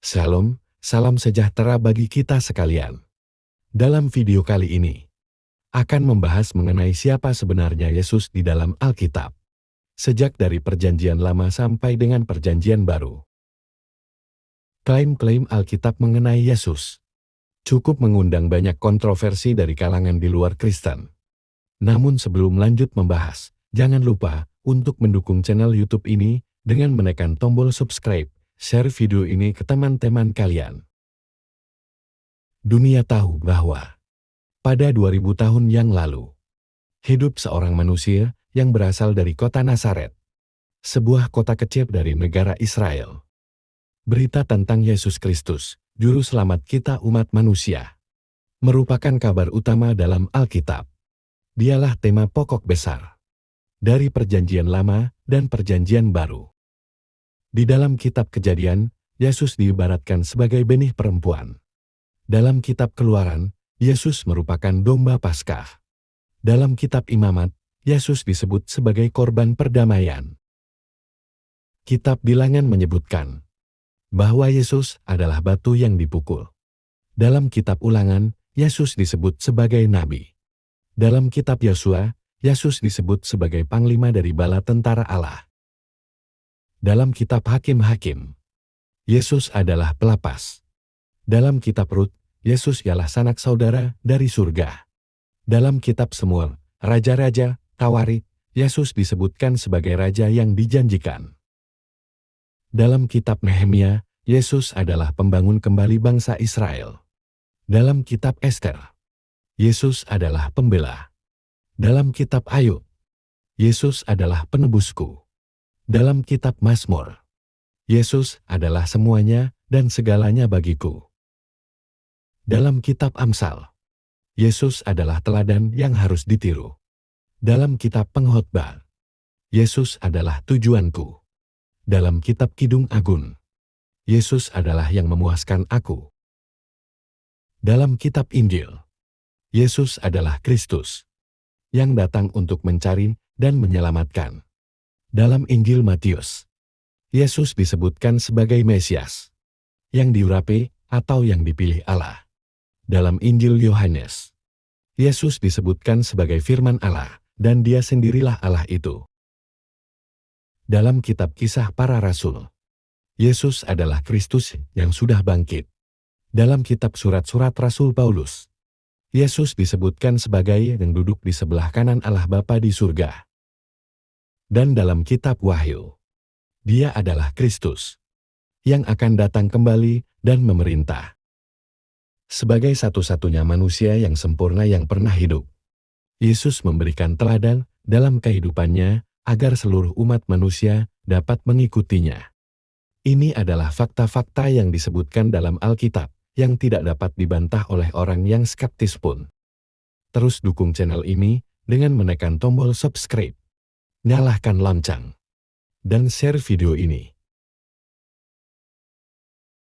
Shalom, salam sejahtera bagi kita sekalian. Dalam video kali ini, akan membahas mengenai siapa sebenarnya Yesus di dalam Alkitab, sejak dari Perjanjian Lama sampai dengan Perjanjian Baru. Klaim-klaim Alkitab mengenai Yesus cukup mengundang banyak kontroversi dari kalangan di luar Kristen. Namun sebelum lanjut membahas, jangan lupa untuk mendukung channel YouTube ini dengan menekan tombol subscribe, share video ini ke teman-teman kalian. Dunia tahu bahwa pada 2000 tahun yang lalu, hidup seorang manusia yang berasal dari kota Nazaret, sebuah kota kecil dari negara Israel. Berita tentang Yesus Kristus, Juru Selamat kita umat manusia, merupakan kabar utama dalam Alkitab. Dialah tema pokok besar dari Perjanjian Lama dan Perjanjian Baru. Di dalam kitab Kejadian, Yesus diibaratkan sebagai benih perempuan. Dalam kitab Keluaran, Yesus merupakan domba Paskah. Dalam kitab Imamat, Yesus disebut sebagai korban perdamaian. Kitab Bilangan menyebutkan bahwa Yesus adalah batu yang dipukul. Dalam kitab Ulangan, Yesus disebut sebagai nabi. Dalam kitab Yosua, Yesus disebut sebagai panglima dari bala tentara Allah. Dalam kitab Hakim-Hakim, Yesus adalah pelapas. Dalam kitab Rut, Yesus ialah sanak saudara dari surga. Dalam kitab Samuel, Raja-Raja, Tawarik, Yesus disebutkan sebagai raja yang dijanjikan. Dalam kitab Nehemia, Yesus adalah pembangun kembali bangsa Israel. Dalam kitab Ester, Yesus adalah pembela. Dalam kitab Ayub, Yesus adalah penebusku. Dalam kitab Mazmur, Yesus adalah semuanya dan segalanya bagiku. Dalam kitab Amsal, Yesus adalah teladan yang harus ditiru. Dalam kitab Pengkhotbah, Yesus adalah tujuanku. Dalam kitab Kidung Agun, Yesus adalah yang memuaskan aku. Dalam kitab Injil, Yesus adalah Kristus, yang datang untuk mencari dan menyelamatkan. Dalam Injil Matius, Yesus disebutkan sebagai Mesias, yang diurapi atau yang dipilih Allah. Dalam Injil Yohanes, Yesus disebutkan sebagai firman Allah, dan dia sendirilah Allah itu. Dalam kitab Kisah Para Rasul, Yesus adalah Kristus yang sudah bangkit. Dalam kitab Surat-Surat Rasul Paulus, Yesus disebutkan sebagai yang duduk di sebelah kanan Allah Bapa di surga. Dan dalam kitab Wahyu, dia adalah Kristus, yang akan datang kembali dan memerintah. Sebagai satu-satunya manusia yang sempurna yang pernah hidup, Yesus memberikan teladan dalam kehidupannya agar seluruh umat manusia dapat mengikutinya. Ini adalah fakta-fakta yang disebutkan dalam Alkitab, yang tidak dapat dibantah oleh orang yang skeptis pun. Terus dukung channel ini dengan menekan tombol subscribe, nyalakan lonceng, dan share video ini.